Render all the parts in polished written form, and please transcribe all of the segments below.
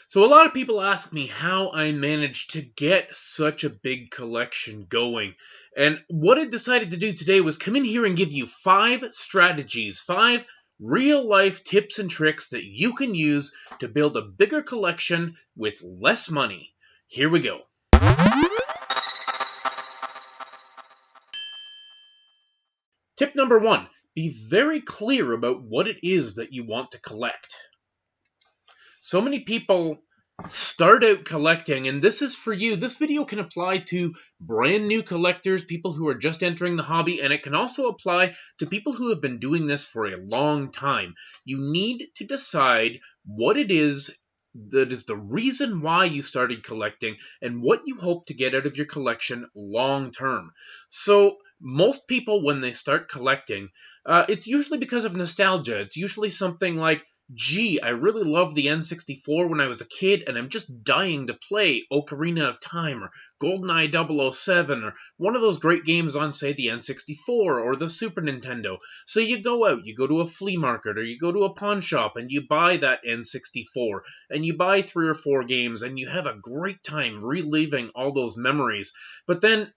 So a lot of people ask me how I managed to get such a big collection going. And what I decided to do today was come in here and give you 5 strategies, 5 real-life tips and tricks that you can use to build a bigger collection with less money. Here we go. Tip number 1, be very clear about what it is that you want to collect. So many people start out collecting, and this is for you. This video can apply to brand new collectors, people who are just entering the hobby, and it can also apply to people who have been doing this for a long time. You need to decide what it is that is the reason why you started collecting and what you hope to get out of your collection long term. So most people, when they start collecting, it's usually because of nostalgia. It's usually something like, gee, I really loved the N64 when I was a kid, and I'm just dying to play Ocarina of Time or GoldenEye 007 or one of those great games on, say, the N64 or the Super Nintendo. So you go out, you go to a flea market or you go to a pawn shop and you buy that N64 and you buy 3 or 4 games and you have a great time reliving all those memories. But then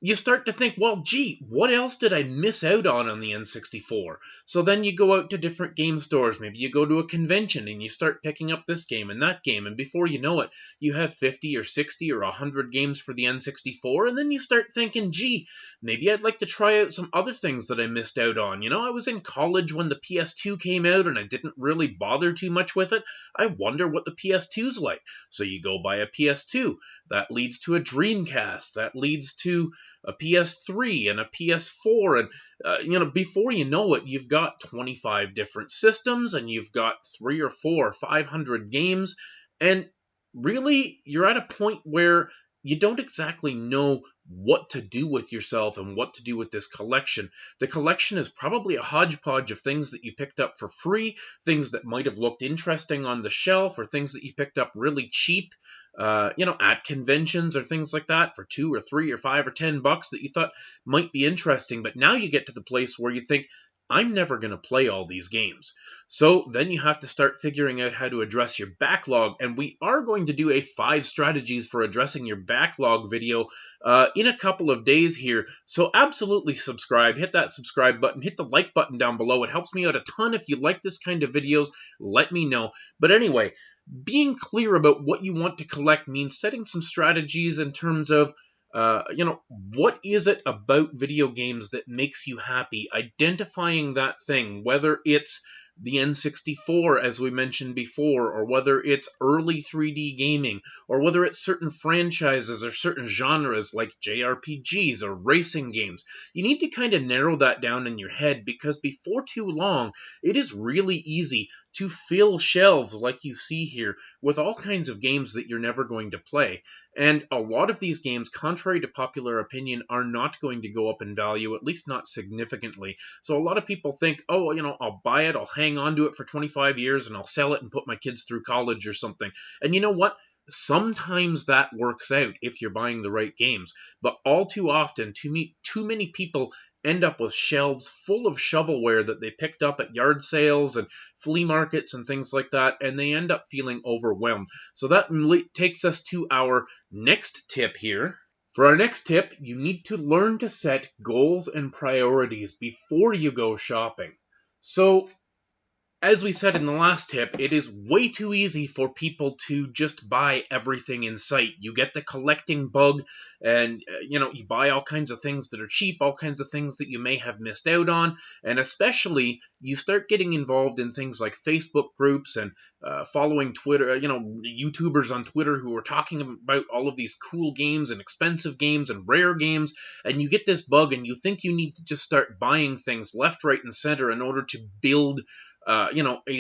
you start to think, well, gee, what else did I miss out on the N64? So then you go out to different game stores. Maybe you go to a convention and you start picking up this game and that game. And before you know it, you have 50 or 60 or 100 games for the N64. And then you start thinking, gee, maybe I'd like to try out some other things that I missed out on. You know, I was in college when the PS2 came out and I didn't really bother too much with it. I wonder what the PS2's like. So you go buy a PS2. That leads to a Dreamcast. That leads to a PS3 and a PS4, and before you know it, you've got 25 different systems, and you've got 3 or 4 or 500 games, and really, you're at a point where you don't exactly know what to do with yourself and what to do with this collection. The collection is probably a hodgepodge of things that you picked up for free, things that might have looked interesting on the shelf, or things that you picked up really cheap, at conventions or things like that for $2 or $3 or $5 or $10 that you thought might be interesting. But now you get to the place where you think, I'm never going to play all these games. So then you have to start figuring out how to address your backlog, and we are going to do a 5 strategies for addressing your backlog video in a couple of days here. So absolutely subscribe, hit that subscribe button, hit the like button down below. It helps me out a ton. If you like this kind of videos, let me know. But anyway, being clear about what you want to collect means setting some strategies in terms of what is it about video games that makes you happy? Identifying that thing, whether it's the N64, as we mentioned before, or whether it's early 3D gaming, or whether it's certain franchises or certain genres like JRPGs or racing games. You need to kind of narrow that down in your head, because before too long, it is really easy to fill shelves like you see here with all kinds of games that you're never going to play. And a lot of these games, contrary to popular opinion, are not going to go up in value, at least not significantly. So a lot of people think, oh, I'll buy it, I'll hang on to it for 25 years, and I'll sell it and put my kids through college or something. And you know what? Sometimes that works out if you're buying the right games, but all too often, too many people end up with shelves full of shovelware that they picked up at yard sales and flea markets and things like that, and they end up feeling overwhelmed. So that takes us to our next tip here. For our next tip, you need to learn to set goals and priorities before you go shopping. So, as we said in the last tip, it is way too easy for people to just buy everything in sight. You get the collecting bug, and you buy all kinds of things that are cheap, all kinds of things that you may have missed out on, and especially you start getting involved in things like Facebook groups and following Twitter, YouTubers on Twitter who are talking about all of these cool games and expensive games and rare games, and you get this bug and you think you need to just start buying things left, right, and center in order to build a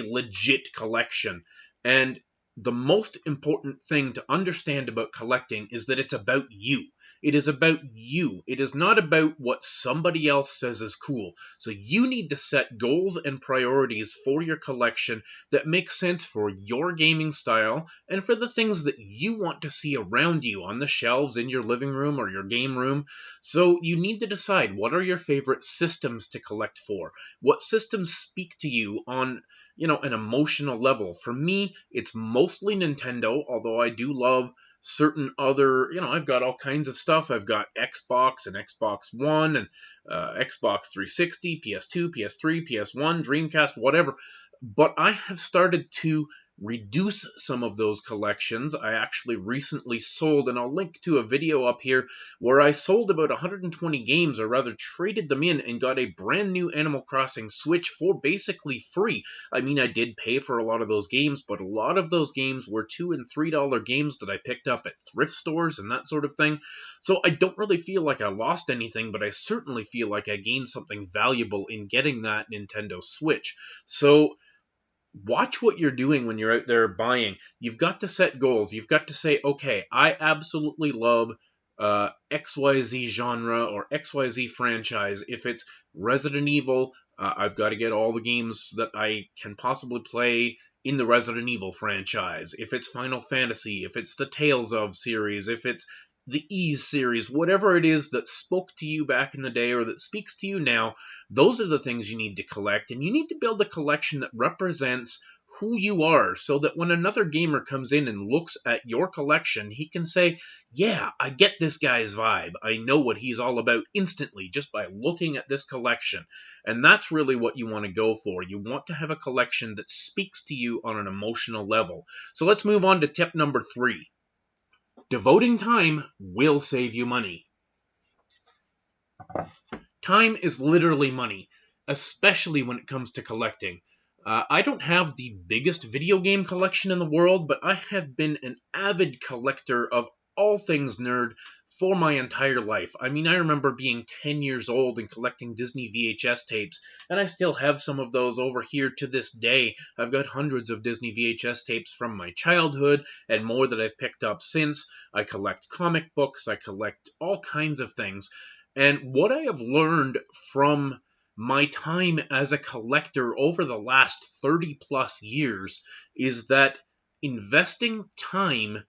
legit collection. And the most important thing to understand about collecting is that it's about you. It is about you. It is not about what somebody else says is cool. So you need to set goals and priorities for your collection that make sense for your gaming style and for the things that you want to see around you on the shelves in your living room or your game room. So you need to decide, what are your favorite systems to collect for? What systems speak to you on an emotional level. For me, it's mostly Nintendo, although I do love certain other, I've got all kinds of stuff. I've got Xbox and Xbox One and Xbox 360, PS2, PS3, PS1, Dreamcast, whatever. But I have started to reduce some of those collections. I actually recently sold, and I'll link to a video up here, where I sold about 120 games, or rather traded them in, and got a brand new Animal Crossing Switch for basically free. I mean, I did pay for a lot of those games, but a lot of those games were $2 and $3 games that I picked up at thrift stores and that sort of thing. So I don't really feel like I lost anything, but I certainly feel like I gained something valuable in getting that Nintendo Switch. So watch what you're doing when you're out there buying. You've got to set goals. You've got to say, okay, I absolutely love XYZ genre or XYZ franchise. If it's Resident Evil, I've got to get all the games that I can possibly play in the Resident Evil franchise. If it's Final Fantasy, if it's the Tales of series, if it's the Ys series, whatever it is that spoke to you back in the day or that speaks to you now, those are the things you need to collect. And you need to build a collection that represents who you are, so that when another gamer comes in and looks at your collection, he can say, yeah, I get this guy's vibe. I know what he's all about instantly just by looking at this collection. And that's really what you want to go for. You want to have a collection that speaks to you on an emotional level. So let's move on to tip number 3. Devoting time will save you money. Time is literally money, especially when it comes to collecting. I don't have the biggest video game collection in the world, but I have been an avid collector of all things nerd for my entire life. I mean, I remember being 10 years old and collecting Disney VHS tapes, and I still have some of those over here to this day. I've got hundreds of Disney VHS tapes from my childhood and more that I've picked up since. I collect comic books, I collect all kinds of things. And what I have learned from my time as a collector over the last 30 plus years is that investing time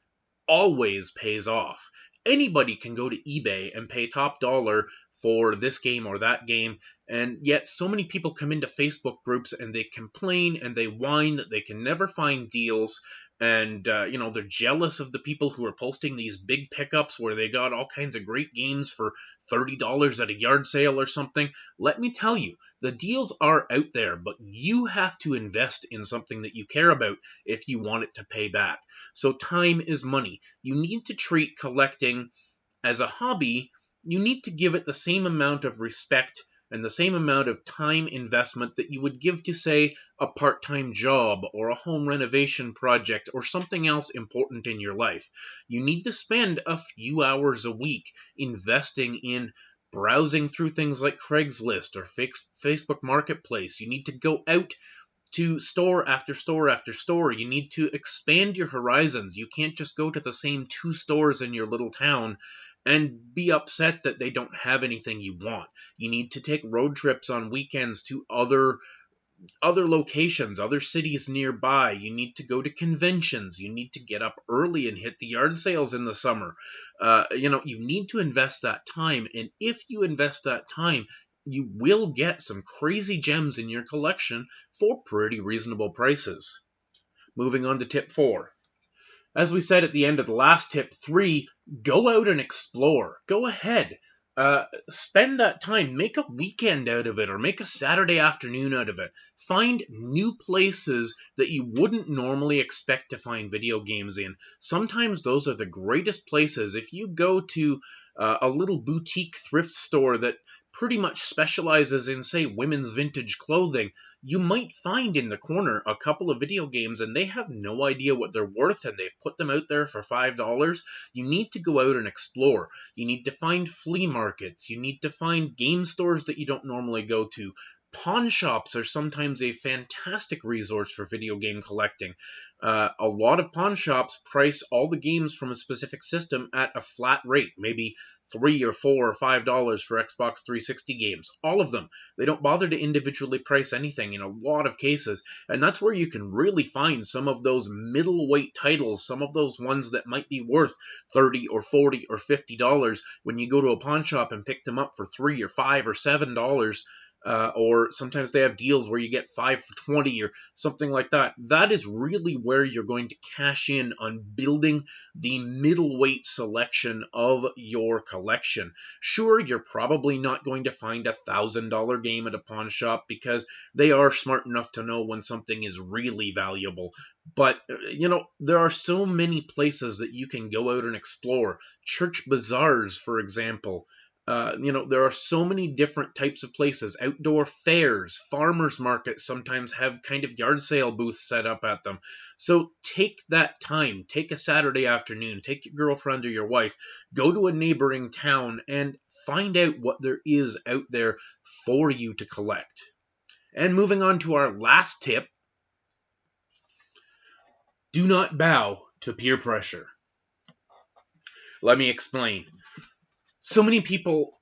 always pays off. Anybody can go to eBay and pay top dollar for this game or that game, and yet so many people come into Facebook groups and they complain and they whine that they can never find deals, and they're jealous of the people who are posting these big pickups where they got all kinds of great games for $30 at a yard sale or something. Let me tell you, the deals are out there, but you have to invest in something that you care about if you want it to pay back. So time is money. You need to treat collecting as a hobby. You need to give it the same amount of respect and the same amount of time investment that you would give to, say, a part-time job or a home renovation project or something else important in your life. You need to spend a few hours a week investing in browsing through things like Craigslist or Facebook Marketplace. You need to go out to store after store after store. You need to expand your horizons. You can't just go to the same 2 stores in your little town and be upset that they don't have anything you want. You need to take road trips on weekends to other locations, other cities nearby. You need to go to conventions. You need to get up early and hit the yard sales in the summer. You need to invest that time, and if you invest that time, you will get some crazy gems in your collection for pretty reasonable prices. Moving on to tip 4. As we said at the end of the last tip 3, go out and explore. Go ahead. Spend that time. Make a weekend out of it, or make a Saturday afternoon out of it. Find new places that you wouldn't normally expect to find video games in. Sometimes those are the greatest places. If you go to a little boutique thrift store that pretty much specializes in, say, women's vintage clothing, you might find in the corner a couple of video games and they have no idea what they're worth and they've put them out there for $5. You need to go out and explore. You need to find flea markets. You need to find game stores that you don't normally go to. Pawn shops are sometimes a fantastic resource for video game collecting. A lot of pawn shops price all the games from a specific system at a flat rate, maybe $3 or $4 or $5 for Xbox 360 games. All of them. They don't bother to individually price anything in a lot of cases, and that's where you can really find some of those middleweight titles, some of those ones that might be worth $30 or $40 or $50 when you go to a pawn shop and pick them up for $3 or $5 or $7. or sometimes they have deals where you get 5 for 20 or something like that. That is really where you're going to cash in on building the middleweight selection of your collection. Sure, you're probably not going to find a $1,000 game at a pawn shop because they are smart enough to know when something is really valuable. But, there are so many places that you can go out and explore. Church bazaars, for example. There are so many different types of places. Outdoor fairs, farmers markets sometimes have kind of yard sale booths set up at them. So take that time, take a Saturday afternoon, take your girlfriend or your wife, go to a neighboring town and find out what there is out there for you to collect. And moving on to our last tip, do not bow to peer pressure. Let me explain. So many people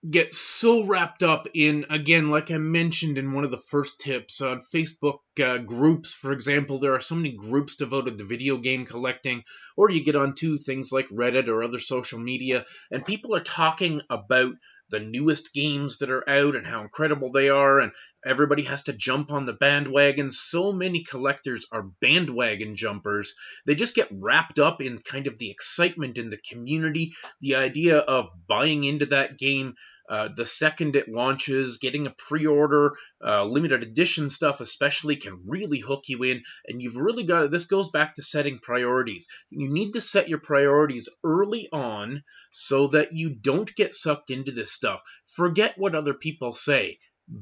get so wrapped up in, again, like I mentioned in one of the first tips, on Facebook groups, for example. There are so many groups devoted to video game collecting, or you get onto things like Reddit or other social media, and people are talking about the newest games that are out and how incredible they are, and everybody has to jump on the bandwagon. So many collectors are bandwagon jumpers. They just get wrapped up in kind of the excitement in the community, the idea of buying into that game the second it launches, getting a pre-order, limited edition stuff especially can really hook you in, and you've really got, this goes back to setting priorities. You need to set your priorities early on so that you don't get sucked into this stuff. Forget what other people say.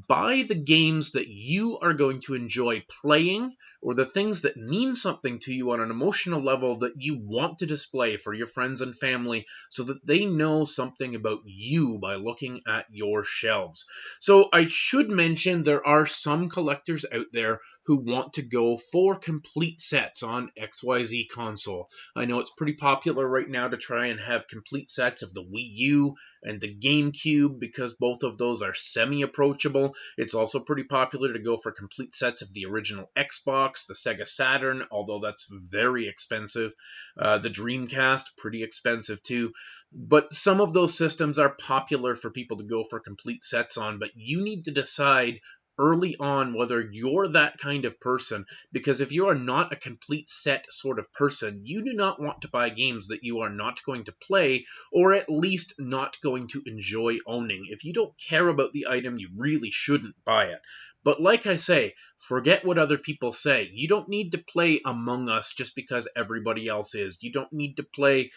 Buy the games that you are going to enjoy playing, or the things that mean something to you on an emotional level that you want to display for your friends and family so that they know something about you by looking at your shelves. So I should mention there are some collectors out there who want to go for complete sets on XYZ console. I know it's pretty popular right now to try and have complete sets of the Wii U and the GameCube because both of those are semi-approachable. It's also pretty popular to go for complete sets of the original Xbox, the Sega Saturn, although that's very expensive. The Dreamcast, pretty expensive too. But some of those systems are popular for people to go for complete sets on, but you need to decide early on whether you're that kind of person, because if you are not a complete set sort of person, you do not want to buy games that you are not going to play, or at least not going to enjoy owning. If you don't care about the item, you really shouldn't buy it. But like I say, forget what other people say. You don't need to play Among Us just because everybody else is. You don't need to play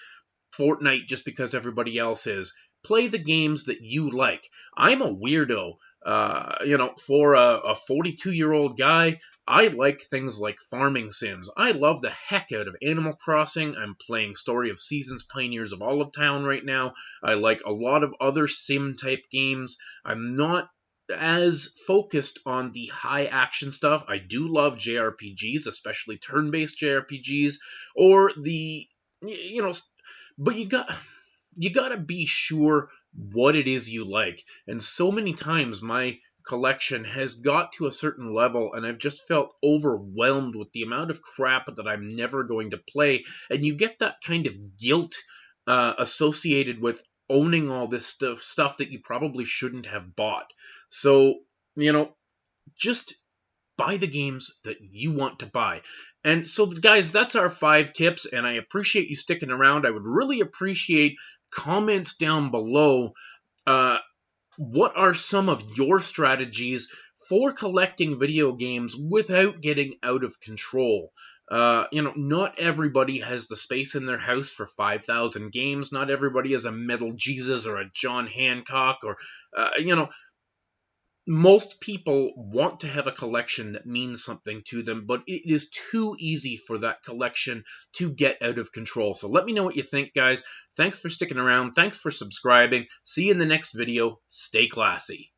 Fortnite just because everybody else is. Play the games that you like. I'm a weirdo. For a 42-year-old guy, I like things like farming sims. I love the heck out of Animal Crossing. I'm playing Story of Seasons, Pioneers of Olive Town right now. I like a lot of other sim-type games. I'm not as focused on the high action stuff. I do love JRPGs, especially turn-based JRPGs, or but you gotta be sure what it is you like. And so many times my collection has got to a certain level and I've just felt overwhelmed with the amount of crap that I'm never going to play. And you get that kind of guilt associated with owning all this stuff that you probably shouldn't have bought. So, just buy the games that you want to buy. And so, guys, that's our 5 tips, and I appreciate you sticking around. I would really appreciate comments down below. What are some of your strategies for collecting video games without getting out of control? Not everybody has the space in their house for 5,000 games. Not everybody is a Metal Jesus or a John Hancock or, most people want to have a collection that means something to them, but it is too easy for that collection to get out of control. So let me know what you think, guys. Thanks for sticking around. Thanks for subscribing. See you in the next video. Stay classy.